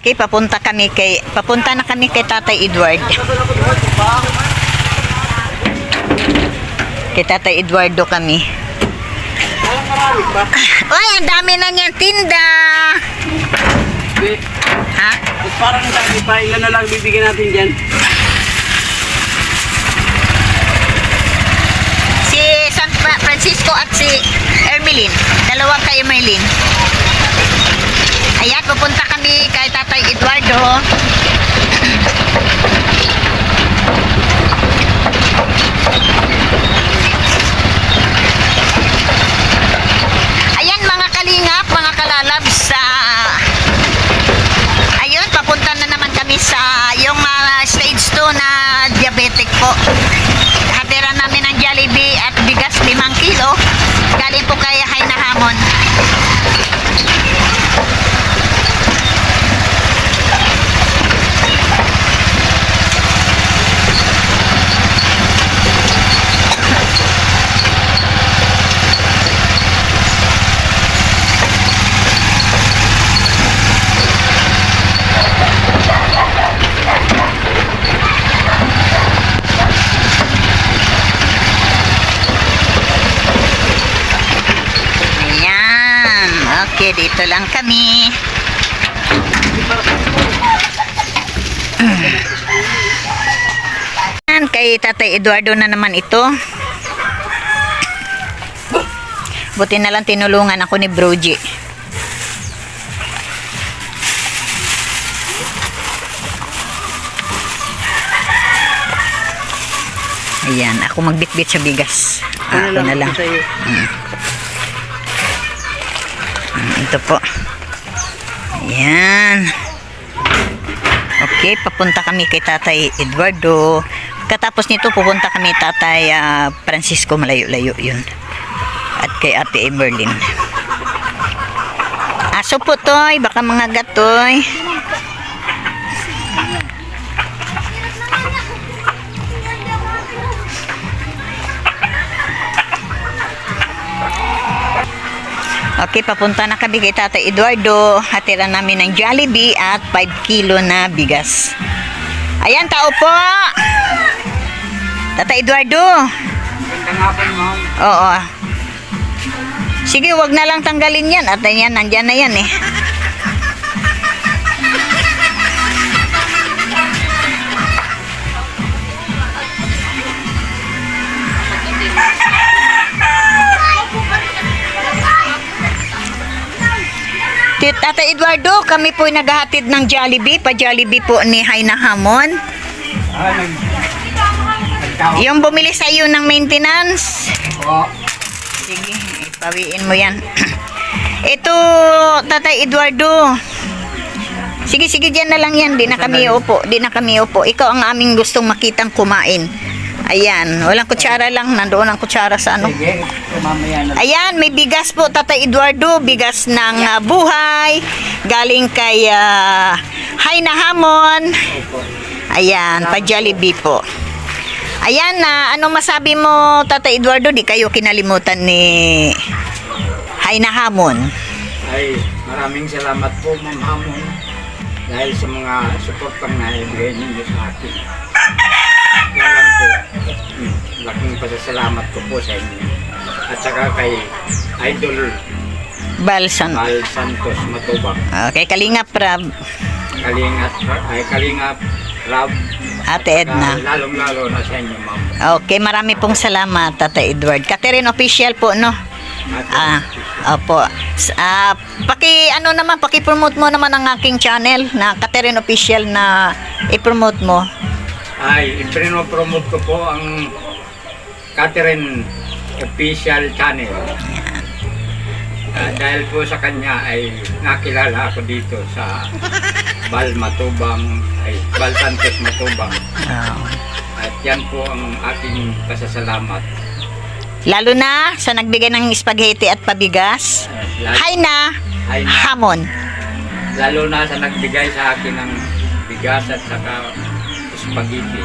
Okay, papunta na kami kay Tatay Edward. Kay Tatay Eduardo kami. Ay, ang dami na niyang tinda. Ha? Parang dami pa, ilan na lang bibigyan natin dyan? Si San Francisco at si Ermeline. Dalawang kay Ermeline. Ayan, pupunta kami kay Tatay Eduardo. Ayan mga kalingap, mga kalalabs, ayun, papunta na naman kami sa yung stage 2 na diabetic po. Hatira namin ng Jollibee at bigas 5 kilo. Galing po kay Haina Hamon. Okay, dito lang kami. Kay Tatay Eduardo na naman ito. Buti na lang tinulungan ako ni Broji. Ayan, ako magbitbit sa bigas. Ako na lang. Ito po. Ayan. Okay, papunta kami kay Tatay Eduardo. Katapos nito, pupunta kami Tatay Francisco, malayo-layo yun. At kay Ate Emerlyn. Aso po toy, baka mga gatoy. Okay, papunta na kami kay Tatay Eduardo. Hatira namin ng Jollibee at 5 kilo na bigas. Ayan, tao po! Tatay Eduardo! Gandang hapon, ma'am. Oo. Sige, wag na lang tanggalin yan. At yan, nandyan na yan eh. Tatay Eduardo, kami po naghahatid ng Jollibee, pa-Jollibee po ni Haina Hamon. Yung bumili sa iyo ng maintenance. Oo. Sige, ipawiin mo yan. Ito, Tatay Eduardo. Sige, dyan na lang yan. Di na kami upo. Ikaw ang aming gustong makitang kumain. Ayan, walang kutsara lang. Nandoon ang kutsara sa ano. Sige, mamaya na. Ayan, may bigas po, Tatay Eduardo. Bigas ng buhay. Galing kay Haina Hamon. Ayan, pa-Jollibee po. Ayan, ano masabi mo, Tatay Eduardo? Di kayo kinalimutan ni Haina Hamon. Ay, maraming salamat po, Ma'am Hamon. Dahil sa mga suportang naibigay ninyo sa akin. Yan lang po. Laking pasasalamat ko po sa inyo. At saka kay Idol Bal Santos. Santos Matubang. Okay, Kalingap Rab. Kalingap Rab. Ate Edna. Lalong-lalo na sa inyo, ma'am. Okay, marami pong salamat, Tatay Edward. Catherine Official po, no? Opo. Paki-promote mo naman ang aking channel na Catherine Official na i-promote mo. Ay, i-promote ko po ang Catherine Official Channel. Dahil po sa kanya ay nakilala ako dito sa Bal Santos Matubang. At yan po ang aking pasasalamat. Lalo na sa nagbigay ng spaghetti at pabigas. Haina Hamon. Lalo na sa nagbigay sa akin ng bigas at saka spaghetti.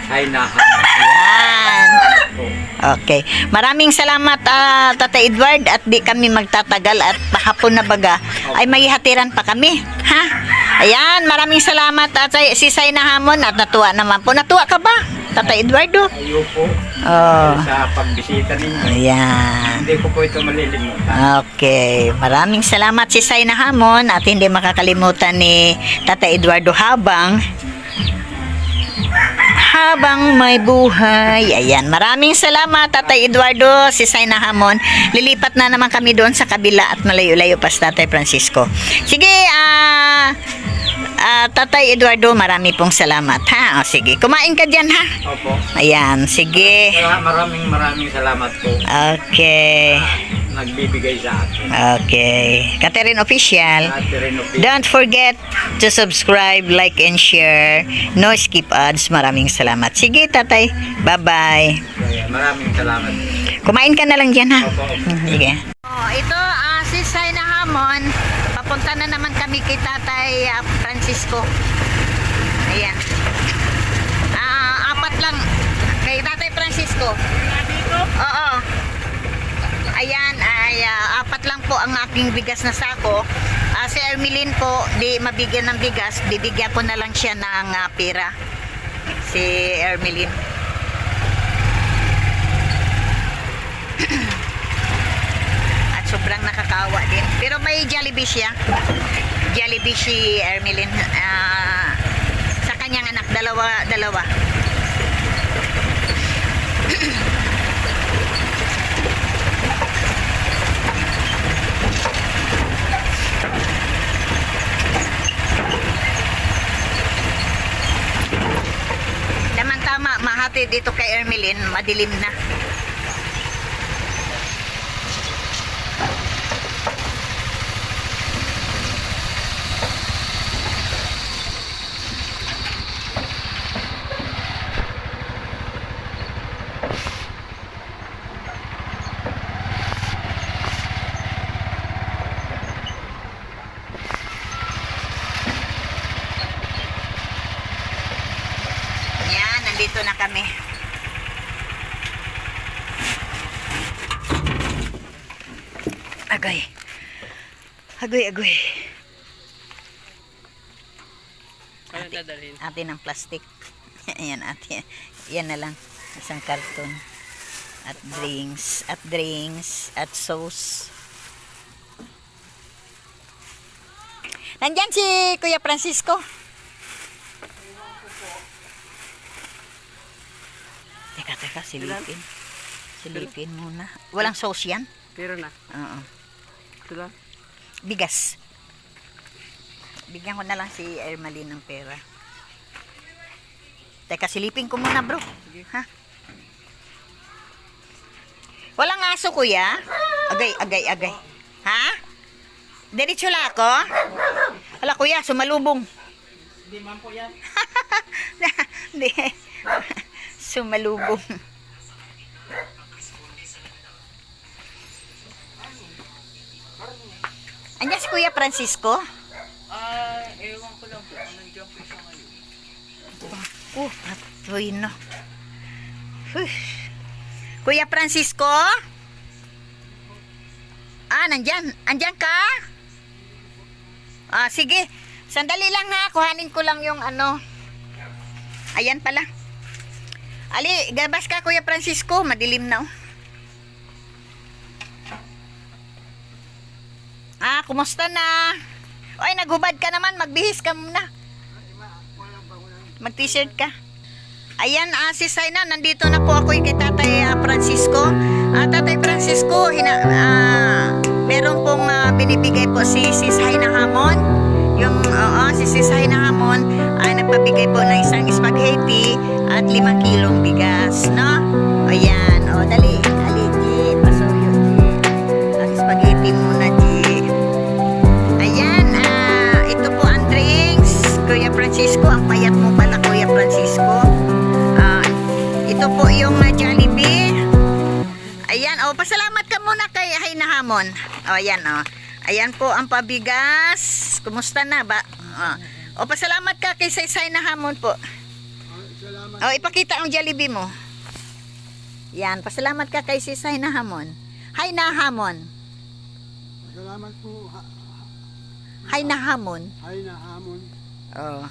Haina Hamon. Yan. po. Okay. Maraming salamat, Tatay Edward, at di kami magtatagal at hapon na baga ay may hatiran pa kami. Ha? Ayan, maraming salamat at si Say na Hamon at natuwa naman po. Natuwa ka ba, Tatay Eduardo? Ayo po. Oh. Sa pagbisita ninyo. Ayan. Hindi ko po ito malilimutan. Okay. Maraming salamat si Say na Hamon at hindi makakalimutan ni Tatay Eduardo habang may buhay. Ayan, maraming salamat Tatay Eduardo, si Say na Hamon. Lilipat na naman kami doon sa kabila at malayo-layo pa sa Tatay Francisco. Sige, Tatay Eduardo, marami pong salamat, ha? O, sige, kumain ka dyan, ha? Opo. Ayan, sige. Maraming salamat po. Okay. Nagbibigay sa akin. Okay. Catherine Official. Catherine Opie. Don't forget to subscribe, like, and share. No skip ads. Maraming salamat. Sige, Tatay. Bye-bye. Maraming salamat. Kumain ka na lang dyan, ha? Opo. Sige. Oh, ito, si Say na Hamon. Papunta na naman kami kay Tatay Francisco. Ayan. Apat lang. Kay Tatay Francisco. Oo. Ayan, apat lang po ang aking bigas na sako. Si Ermeline po, di mabigyan ng bigas, bibigyan ko na lang siya ng pera. Si Ermeline. At sobrang nakakawa din. Pero may Jollibee siya. Jollibee si Ermeline. Sa kanyang anak, dalawa. Tama, mahatid dito kay Ermeline, madilim na. Dito na kami. Agoy. Ano dadalhin? Atin ang plastic. Ayan, atin. Yan na lang. Isang karton. At drinks. At sauce. Nandyan si Kuya Francisco. Teka, silipin muna. Walang sauce yan? Pero na. Oo. Ito lang. Bigas. Bigyan ko na lang si Ermeline ng pera. Teka, silipin ko muna, bro. Ha? Walang aso, kuya? Agay. Ha? Diretso lang ako? Hala, kuya, sumalubong. Hindi man po yan. Hindi. Sumalubong. Andiyan si Kuya Francisco? Ewan ko lang po. Nandiyan po siya ngayon. Patuloy na. Kuya Francisco? Nandyan. Andyan ka? Sige. Sandali lang ha. Kuhanin ko lang yung ano. Ayan pala. Ali, gabas ka Kuya Francisco, madilim na. Kumusta na? Oy, naghubad ka naman, magbihis ka muna. Mag-t-shirt ka. Ayan, si Sayna, nandito na po ako kay Tatay Francisco. Tatay Francisco, meron pong binibigay po si Sayna Hamon. Yung si Sayna Hamon ay nagpabigay po ng isang spaghetti at 5 kilong bigas, no? Ayan, dali, Ji, pasuyo, Ji. Ang spaghetti muna, Ji. Ayan, ito po ang drinks, Kuya Francisco. Ang payat mo pala, Kuya Francisco. Ito po yung Jollibee. Ayan, pasalamat ka muna kay Hayna Hamon. Ayan, ayan po ang pabigas. Kumusta na ba? Pasalamat ka kay Sayna Hamon po. Ipakita ang Jollibee mo. Yan, pasalamat ka kay Sis Haina Hamon. Haina Hamon. Salamat po, Haina Hamon. Haina Hamon. Oh,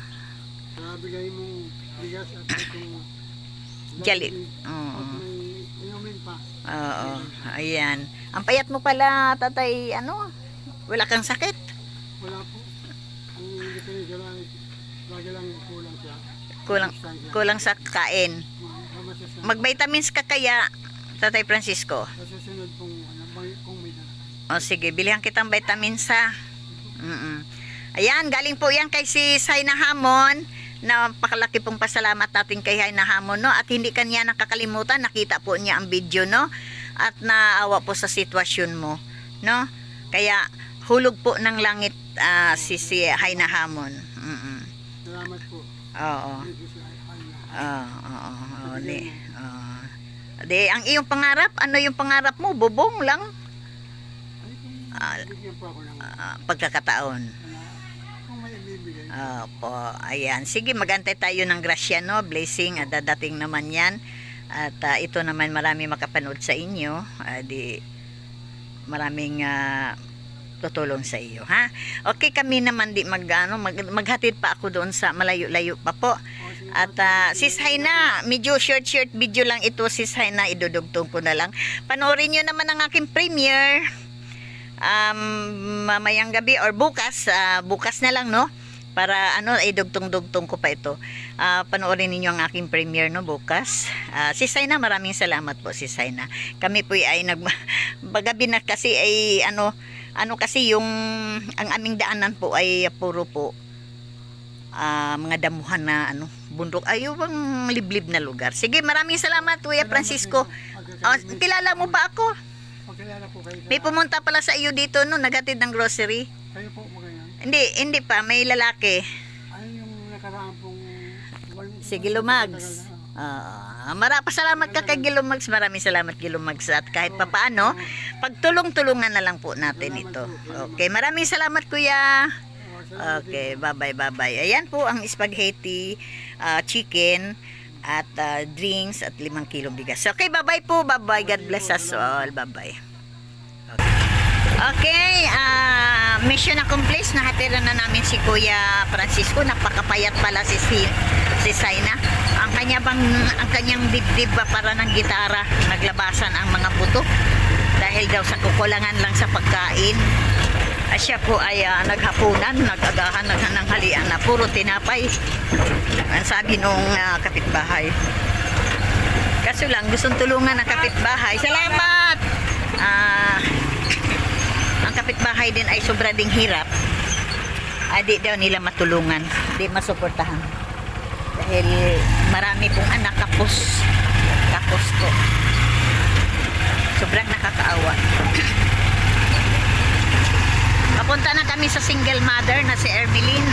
Sa bigay mong bigas at itong Jalit. At Oo. may inumin pa. Oo. Ayan. Ang payat mo pala, tatay, ano? Wala kang sakit? Wala po. Ang hindi ko lang, lagi lang kulang siya. Kulang sa kain. Mag-vitamins ka kaya, Tatay Francisco? Sa susunod pong, kung may dala. O sige, bilihan kitang vitamins ha. Ayan, galing po yan kay si Haina Hamon. Napakalaki pong pasalamat natin kay Haina Hamon, no? At hindi kanya nakakalimutan, nakita po niya ang video, no? At naawa po sa sitwasyon mo, no? Kaya hulog po ng langit si Haina Hamon. Salamat po. Oo. Thank you, Haina. Oo. Di, ang iyong pangarap, ano yung pangarap mo? Bubong lang? Ay, kung bigyan po ako ng Pagkakataon. kung may ibibigay. Opo, ayan. Sige, magantay tayo ng grasya, no? Blessing, at dadating naman yan. At ito naman marami makapanood sa inyo. Di, maraming tutulong sa iyo, ha? Okay, kami naman di maghatid pa ako doon sa malayo-layo pa po. At Sis Haina, medyo short video lang ito, Sis Haina, idudugtong ko na lang. Panoorin nyo naman ang aking premiere mamayang gabi or bukas na lang, no? Para idugtong-dugtong ko pa ito. Panoorin ninyo ang aking premiere, no, bukas. Sis Haina, maraming salamat po, Sis Haina. Kami po ay bagabi na kasi ay kasi yung ang aming daanan po ay puro po mga damuhan na bundok, ayaw bang liblib na lugar. Sige, maraming salamat Kuya Francisco. Kilala mo pa ako? Pagkilala po kayo. May pumunta pala sa iyo dito no, naghatid ng grocery. Kayo po magayon. Hindi pa, may lalaki. Ay, yung nakaraan pong... Si Gilumags. Pasalamat ka kay Gilumags. Maraming salamat Gilumags. At kahit pa paano, pagtulong-tulungan na lang po natin ito. Okay, maraming salamat Kuya. Okay, bye-bye. Ayan po ang spaghetti, chicken, at drinks, at 5 kilong bigas. Okay, bye-bye po. Bye-bye. God bless us all. Bye-bye. Okay, mission accomplished. Nahatiran na namin si Kuya Francisco. Napakapayat pala si Haina. Ang kanyang dibdib ba para ng gitara, naglabasan ang mga buto dahil daw sa kukulangan lang sa pagkain. Siya po ay naghapunan, nagagahan, nagnanghalian na puro tinapay. Ang sabi nung kapitbahay. Kaso lang, gustong tulungan ng kapitbahay. Salamat! Ang kapitbahay din ay sobra ding hirap. Di daw nila matulungan, di masuportahan. Dahil marami pong anak, kapos po. Sobrang nakakaawa. Papunta na kami sa single mother na si Ermeline.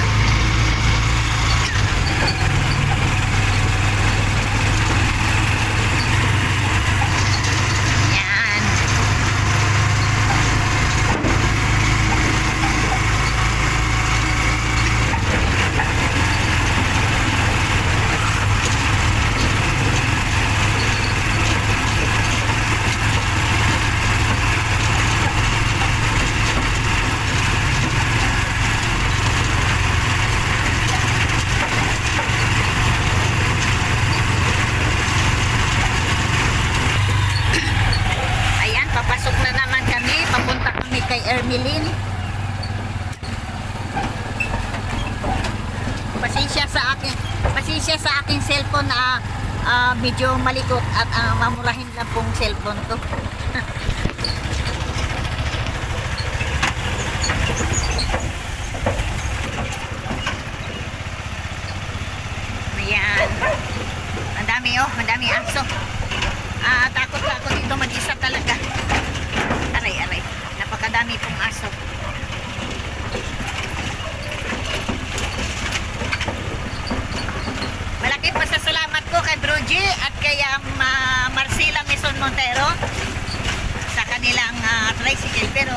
Yan. Papasok na naman kami, papunta kami kay Ermeline. Pasensya sa aking cellphone na medyo malikot at mamurahin lang pong cellphone to. Ayan. Ang dami aso. Takot ako dito mag-isa talaga. Aray. Napakadami pong aso. Malaking pasasalamat ko kay Bruji at kay Marcela Mison Montero sa kanilang tricycle, pero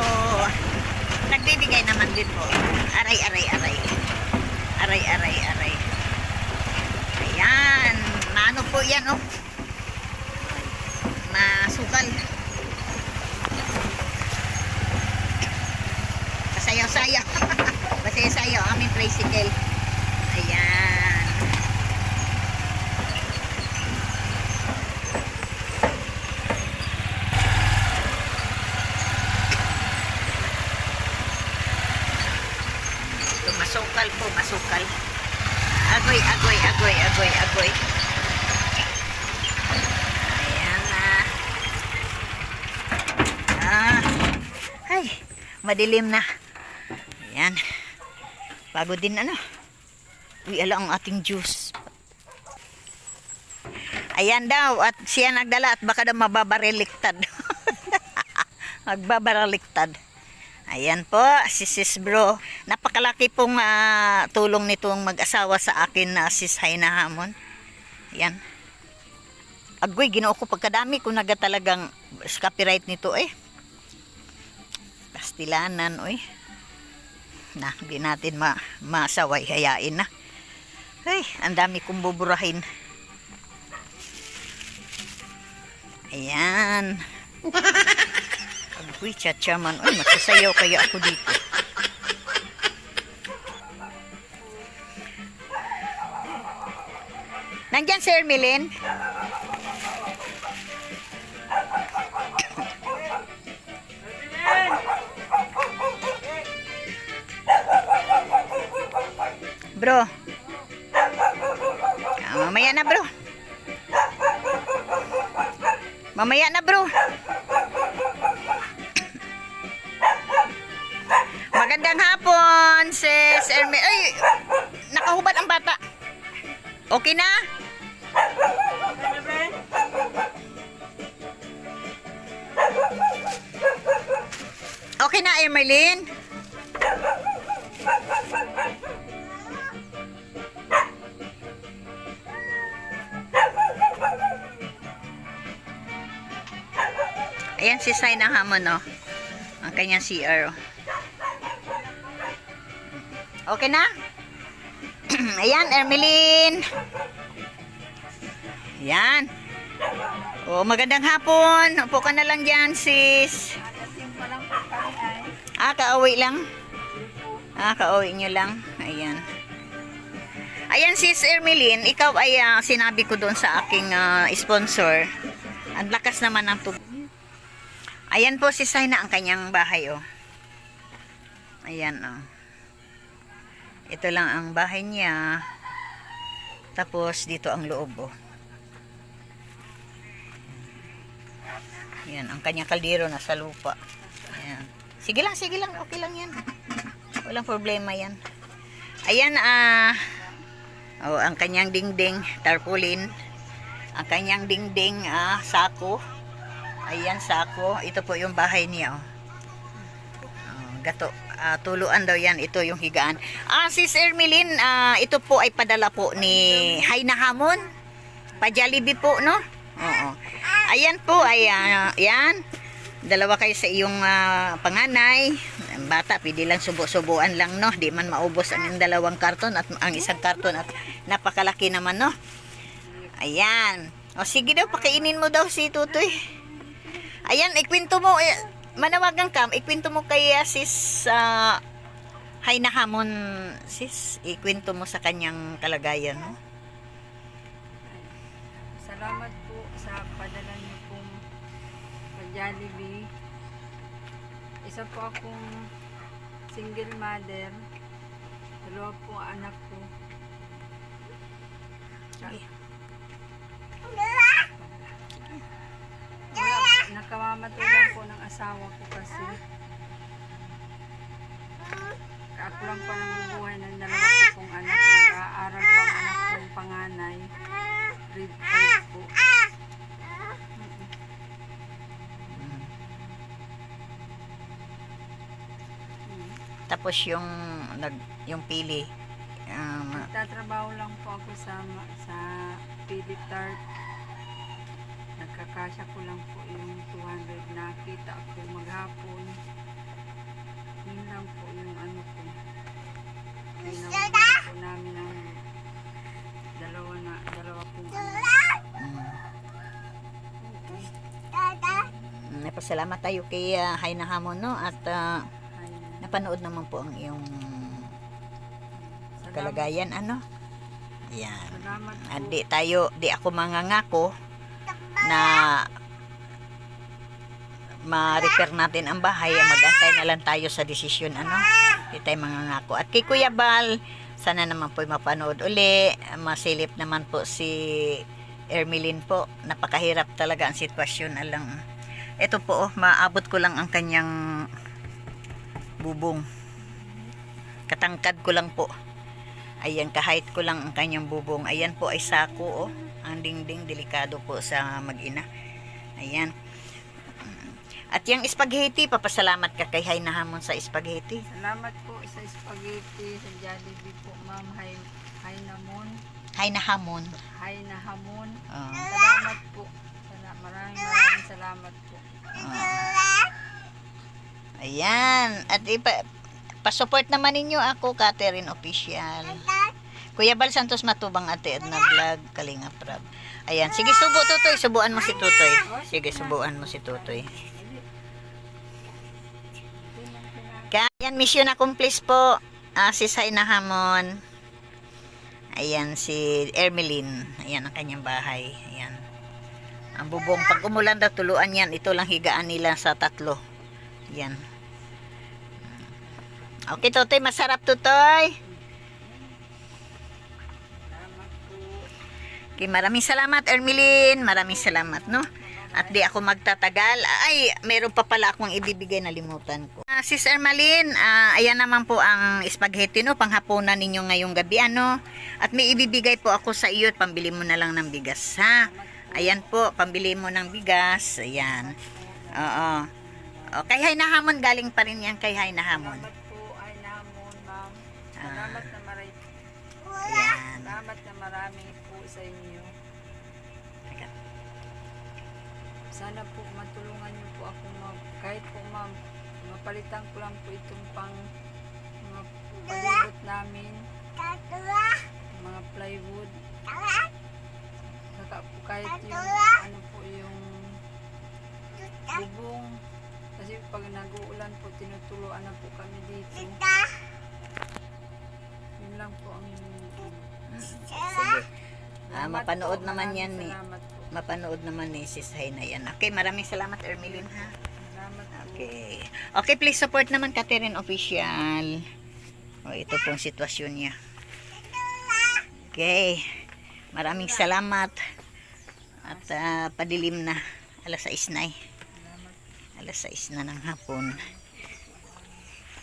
nagbibigay naman din po. Aray. Ayan. Ano po yan, oh. masukal. Pasayaw-sayaw. Pasayaw-sayaw aming tricycle. Ayan. Ito, masukal po, masukal. Agoy, agoy, agoy, agoy, agoy. Ayan na. Ay, madilim na. Ayan. Pagod din ano. Uy, ala ang ating juice. Ayan daw, at siya nagdala at baka daw mababariliktad. Magbabaraliktad. Ayan po, si Sis Bro. Napakalaki pong tulong nitong mag-asawa sa akin na Sis Haina Hamon. Ayan. Agoy, ginoo ko pagkadami kung naga talagang copyright nito eh. Pastilanan, oy. Na, hindi natin masaway, hayain na. Ay, ang dami kong buburahin. Ayan. Agoy, chachaman. Uy, magsasayaw kaya ako dito. Nandyan, Sir Milin? Bro. Mamaya na, bro. Mamaya na, bro. Magandang hapon, Sis Ermi. Ay, nakahubad ang bata. Okay na? Okay na, Emerlyn? Ayan si Saina Hamon, no? Ang kanyang CR. Okay na? Ayan, Ermeline. Ayan. Oh, magandang hapon. Upo ka na lang dyan, sis. Kauwi lang? Kauwi nyo lang. Ayan. Ayan, sis Ermeline. Ikaw ay sinabi ko doon sa aking sponsor. Ang lakas naman ng tubig. Ayan po si Saina ang kanyang bahay, oh. Ayan, oh. Ito lang ang bahay niya. Tapos, dito ang loob, oh. Ayan, ang kanyang kaldero nasa lupa. Ayan. Sige lang, okay lang yan. Walang problema yan. Ayan, oh, ang kanyang dingding, tarpaulin. Ang kanyang dingding, sako. Ayan, sako. Ito po yung bahay niya, oh. Gato. Tuluan daw yan. Ito yung higaan. Sis Ermeline, ito po ay padala po ni Haina Hamon. Pa-Jollibee po, no? Oo. Ayan po, ay, yan. Dalawa kayo sa iyong panganay. Ang bata, pwede lang subo-subuan lang, no? Di man maubos ang dalawang karton at ang isang karton at napakalaki naman, no? Ayan. O, sige daw, pakainin mo daw si Tutoy. Ayan, ikwento mo, manawagan ka, ikwento mo kay sis Haina Hamon, sis, ikwento mo sa kanyang kalagayan, no? Salamat po sa padala niyo pong Jollibee. Isa po akong single mother. Dalawa po anak ko. Nakamamatulang po ng asawa ko kasi ako lang pa namubuhay ng dalawa ko pong anak. Nag-aaral po ang anak kong panganay. Grade 5 po. Tapos yung pili. Nagtatrabaho lang po ako sa Pilitart. Nagkakasya ko lang po yung 200 na kita ako maghapon. Yun lang po yung ano ko. Pinabuhay po namin ang dalawa pong anak. Pasalamat tayo kay Haina Hamon, no? At Ay, napanood naman po ang iyong salamat, kalagayan, ano? Ayan. salamat po. At di ako mangangako na ma-repair natin ang bahay. Mag-antay na lang tayo sa desisyon, ano? Di tayo mangangako. At kay Kuya Bal, sana naman po mapanood uli. Masilip naman po si Ermeline po. Napakahirap talaga ang sitwasyon. Alang, ito po, maabot ko lang ang kanyang bubong. Katangkad ko lang po. Ayan, kahit ko lang ang kanyang bubong. Ayan po ay sako, oh. Ang dingding, delikado po sa mag-ina. Ayan. At yung spaghetti, papasalamat ka kay Haina Hamon sa spaghetti. Salamat po sa spaghetti, sa Jollibee po, ma'am. Haina Hamon. Hamon. Oh. Salamat po. Maraming salamat po. Ayan. At pa-support naman ninyo ako, Catherine Official. Kuya Bal Santos Matubang, Ate Edna Vlog, Kalinga Prab. Ayan. Sige, subo, Tutoy. Subuan mo si Tutoy. Sige, subuan mo si Tutoy. Ayan, mission accomplished po. Si Haina Hamon. Ayan, si Ermeline. Ayan ang kanyang bahay. Ayan. Ang bubong. Pag umulan daw, tuluan yan. Ito lang higaan nila sa 3. Ayan. Okay, Tutoy. Masarap, Tutoy. Salamat po. Okay, maraming salamat, Ermeline. Maraming salamat, no? At di ako magtatagal. Ay, meron pa pala akong ibibigay, nalimutan ko. Sis Ermeline, ayan naman po ang spaghetti, no? Panghapunan ninyo ngayong gabi, ano? At may ibibigay po ako sa iyo at pambili mo na lang ng bigas, ha? Ayan po, pambili mo ng bigas. Ayan. Oo. O, kay Haina Hamon, galing pa rin yan kay Haina Hamon. Salamat po, Haina Hamon, ma'am. Salamat na marami. Ayan. Salamat na marami po sa inyo. Sana po matulungan niyo po ako, ma'am. Kahit po, ma'am, mapalitan ko lang po itong mga palibot namin. Mga plywood. Saka po kahit yung ano po yung bubong. Kasi pag nag-uulan po, tinutuluan na po kami dito. Yun lang po ang Sige. Mapanood naman maraming yan ni. salamat po. Mapanood naman ni Sis Haina yan. Okay, maraming salamat, Ermeline, ha? Salamat po. Okay. Okay, please support naman Catherine Official. O, ito pong sitwasyon niya. Okay. Maraming salamat. At padilim na. Alas 6 na eh. Alas 6 na ng hapon.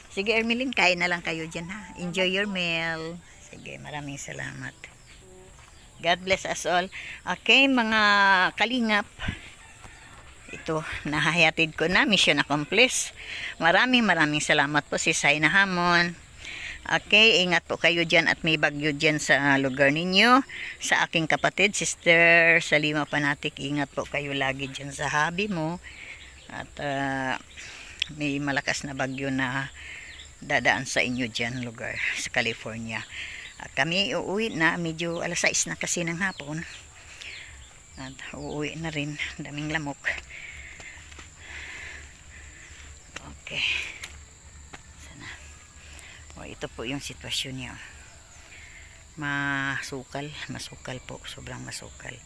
Sige, Ermeline, kain na lang kayo dyan, ha? Enjoy your meal. Sige, maraming salamat. God bless us all. Okay, mga kalingap. Ito, nahayatid ko na. Mission accomplished. Maraming salamat po si Haina Hamon. Okay, ingat po kayo dyan at may bagyo dyan sa lugar ninyo. Sa aking kapatid, Sister Salima Panatik, ingat po kayo lagi dyan sa hobby mo. At may malakas na bagyo na dadaan sa inyo dyan lugar sa California. At kami uuwi na, medyo alas 6 na kasi ng hapon. At uuwi na rin, daming lamok. Okay. Sana. O, ito po yung sitwasyon niya. Masukal po, sobrang masukal.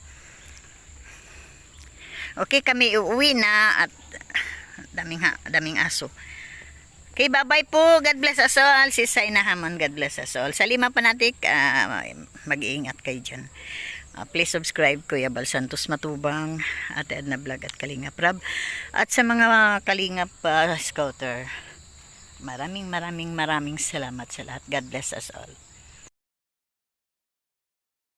Okay, kami uuwi na at daming aso. Okay, bye-bye po. God bless us all. Si Haina Hamon, God bless us all. Salima Panatik, mag-iingat kayo dyan. Please subscribe, Kuya Bal Santos Matubang, Ate Edna Vlog at Kalinga Prab. At sa mga Kalingap Scouter, maraming salamat sa lahat. God bless us all.